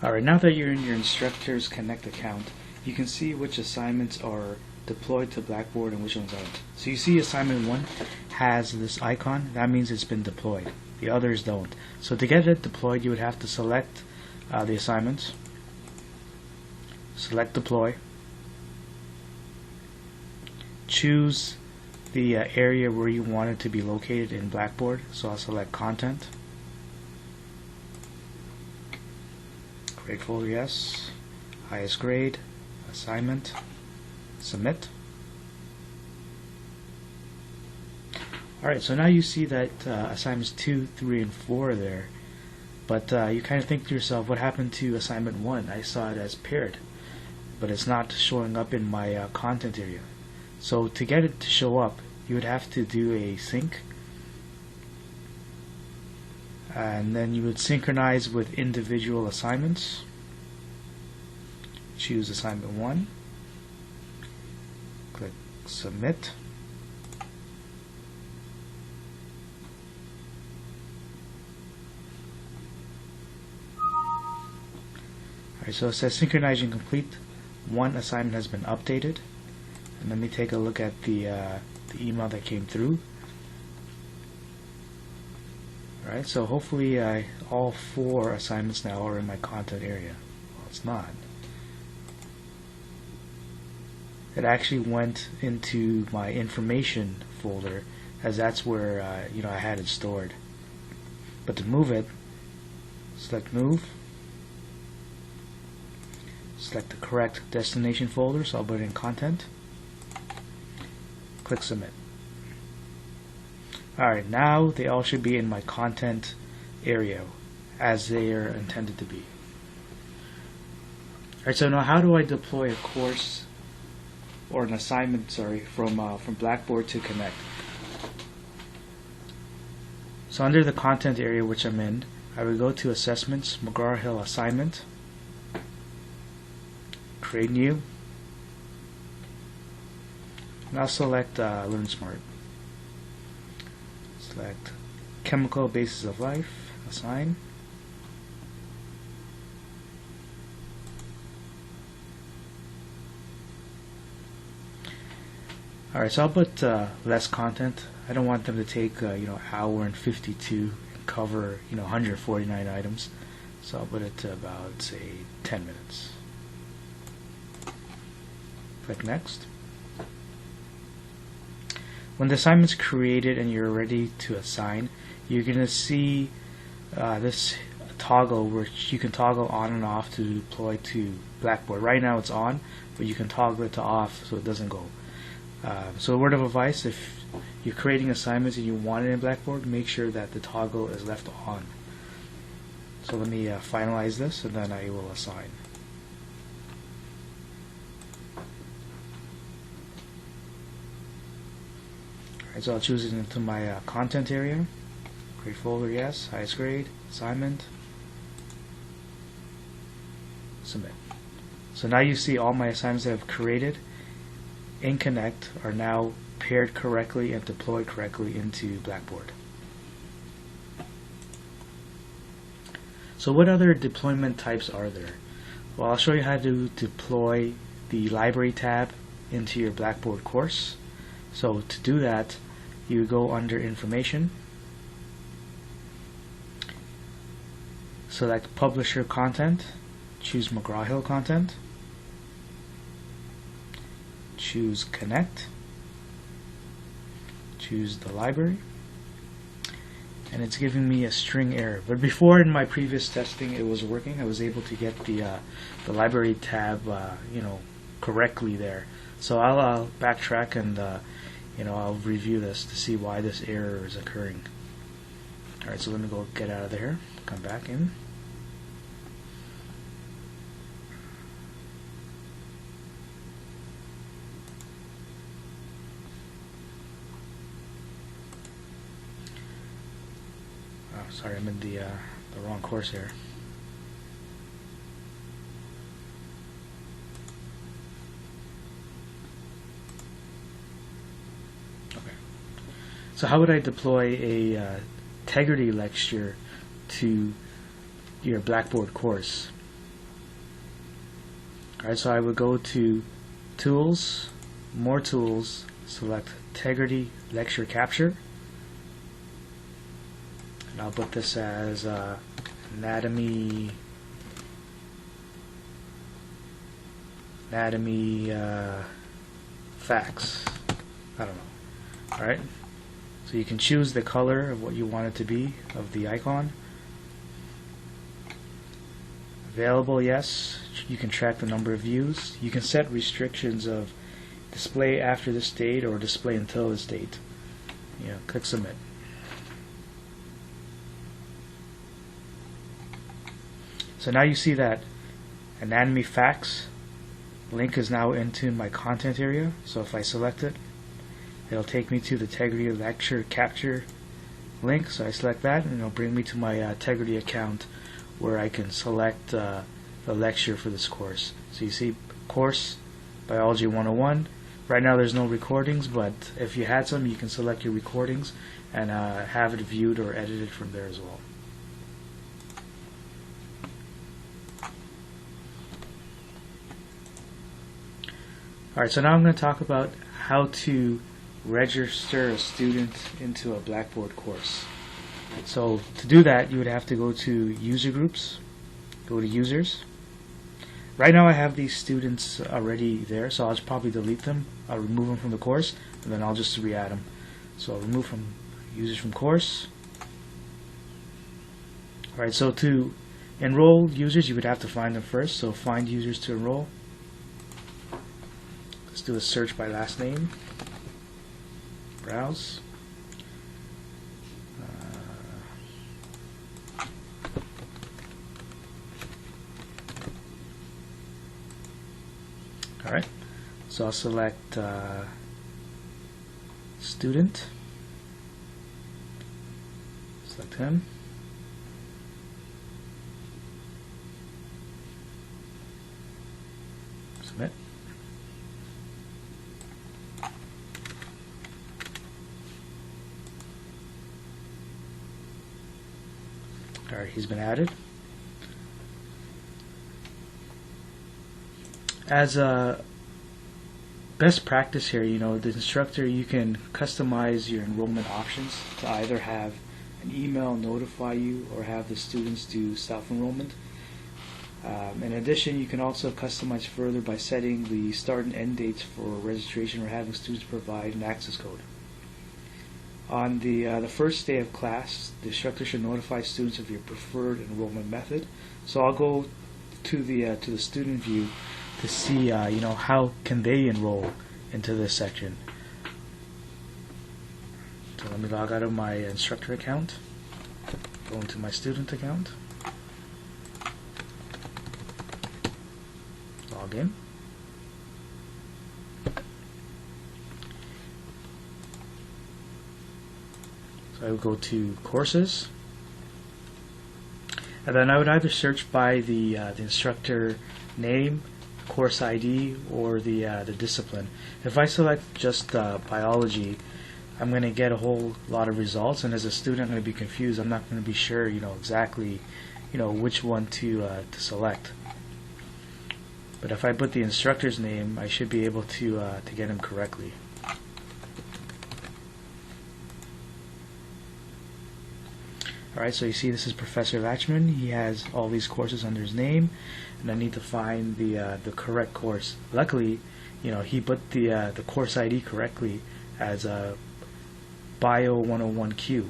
Alright, now that you're in your Instructors Connect account, you can see which assignments are deployed to Blackboard and which ones aren't. So you see assignment 1 has this icon, that means it's been deployed. The others don't. So to get it deployed, you would have to select the assignments, select deploy, choose the area where you want it to be located in Blackboard. So I'll select content, grade folder yes, highest grade, assignment, submit. Alright, so now you see that assignments 2, 3, and 4 are there, but you kind of think to yourself, what happened to assignment 1? I saw it as paired, but it's not showing up in my content area. So to get it to show up, you would have to do a sync, and then you would synchronize with individual assignments. Choose assignment 1, click submit. Alright, so it says synchronizing complete. One assignment has been updated. And let me take a look at the email that came through. Alright, so hopefully all 4 assignments now are in my content area. Well, it's not. It actually went into my information folder, as that's where I had it stored. But to move it, select move, select the correct destination folder, so I'll put it in content, click submit. Alright, now they all should be in my content area as they are intended to be. Alright, so now how do I deploy a course or an assignment, from Blackboard to Connect? So under the content area which I'm in, I would go to Assessments, McGraw-Hill Assignment, create new, and I'll select Learn Smart. Select Chemical Basis of Life, assign. Alright, so I'll put less content. I don't want them to take hour and 52 and cover 149 items. So I'll put it to about, say, 10 minutes. Click next. When the assignment's created and you're ready to assign, you're going to see this toggle where you can toggle on and off to deploy to Blackboard. Right now it's on, but you can toggle it to off so it doesn't go. So a word of advice, if you're creating assignments and you want it in Blackboard, make sure that the toggle is left on. So let me finalize this and then I will assign. Alright, so I'll choose it into my content area. Grade folder, yes, highest grade, assignment, submit. So now you see all my assignments that I've created in Connect are now paired correctly and deployed correctly into Blackboard. So what other deployment types are there? Well, I'll show you how to deploy the Library tab into your Blackboard course. So to do that, you go under Information, select Publisher Content, choose McGraw-Hill Content, choose Connect, choose the library, and it's giving me a string error. But before, in my previous testing, it was working. I was able to get the library tab correctly there. So I'll backtrack and I'll review this to see why this error is occurring. Alright, so let me go get out of there, come back in. Sorry, I'm in the wrong course here. Okay. So how would I deploy a Tegrity lecture to your Blackboard course? Alright, so I would go to Tools, More Tools, select Tegrity Lecture Capture, and I'll put this as anatomy facts. I don't know. Alright, so you can choose the color of what you want it to be of the icon. Available, yes. You can track the number of views. You can set restrictions of display after this date or display until this date. Click submit. So now you see that anatomy facts link is now into my content area. So if I select it, it'll take me to the Tegrity Lecture Capture link. So I select that and it'll bring me to my Tegrity account, where I can select the lecture for this course. So you see course Biology 101. Right now there's no recordings, but if you had some, you can select your recordings and have it viewed or edited from there as well. Alright, so now I'm going to talk about how to register a student into a Blackboard course. So to do that, you would have to go to User Groups, go to Users. Right now I have these students already there, so I'll just probably delete them. I'll remove them from the course, and then I'll just re-add them. So I'll remove from Users from Course. Alright, so to enroll users, you would have to find them first. So find users to enroll. Let's do a search by last name. Browse. Alright, so I'll select student, select him, submit. Alright, he's been added. As a best practice here, the instructor, you can customize your enrollment options to either have an email notify you or have the students do self-enrollment. In addition, you can also customize further by setting the start and end dates for registration or having students provide an access code. On the first day of class, the instructor should notify students of your preferred enrollment method. So I'll go to the student view to see how can they enroll into this section. So let me log out of my instructor account, go into my student account, log in. So I would go to courses, and then I would either search by the instructor name, course ID, or the discipline. If I select just biology, I'm going to get a whole lot of results, and as a student I'm going to be confused. I'm not going to be sure exactly which one to select. But if I put the instructor's name, I should be able to get him correctly. Alright, so you see this is Professor Latchman. He has all these courses under his name, and I need to find the correct course. Luckily, he put the course ID correctly as Bio 101Q,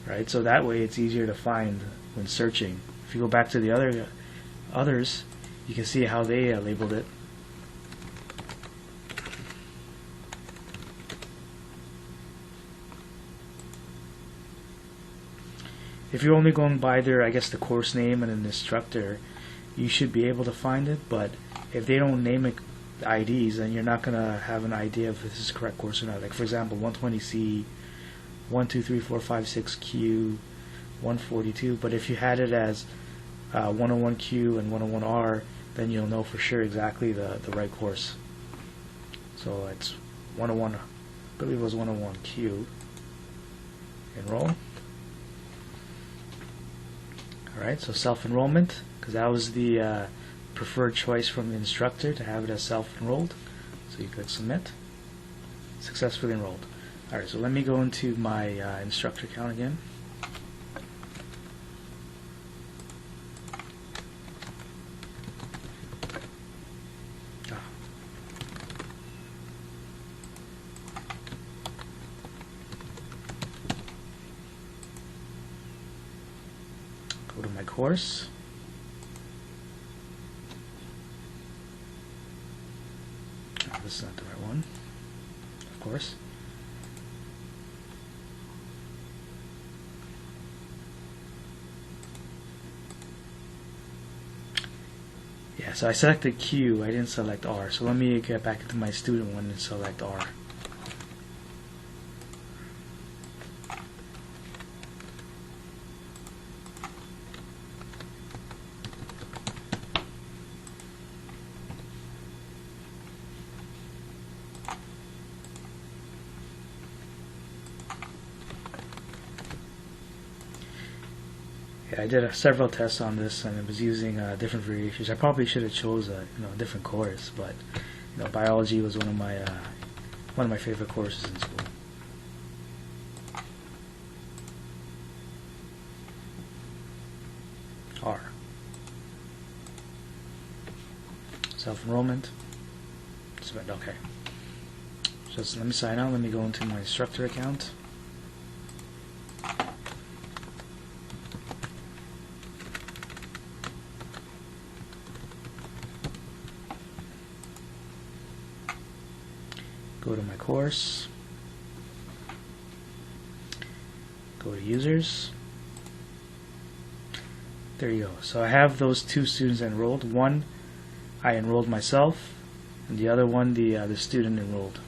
right? So that way it's easier to find when searching. If you go back to the others, you can see how they labeled it. If you're only going by their, the course name and an instructor, you should be able to find it, but if they don't name it IDs, then you're not going to have an idea if this is the correct course or not. Like for example, 120C, 1234566Q, 142, but if you had it as 101Q and 101R, then you'll know for sure exactly the right course. So it's 101, I believe it was 101Q. Enroll. Alright, so self-enrollment, because that was the preferred choice from the instructor to have it as self-enrolled. So you click submit. Successfully enrolled. Alright, so let me go into my instructor account again. Go to my course. Oh, this is not the right one, of course. Yeah, so I selected Q, I didn't select R. So let me get back into my student one and select R. Yeah, I did several tests on this, and it was using different variations. I probably should have chose a different course, but biology was one of my favorite courses in school. R. Self-enrollment. Submit. Okay. Just let me sign out. Let me go into my instructor account. Go to my course, go to users. There you go. So I have those two students enrolled. One I enrolled myself, and the other one the student enrolled.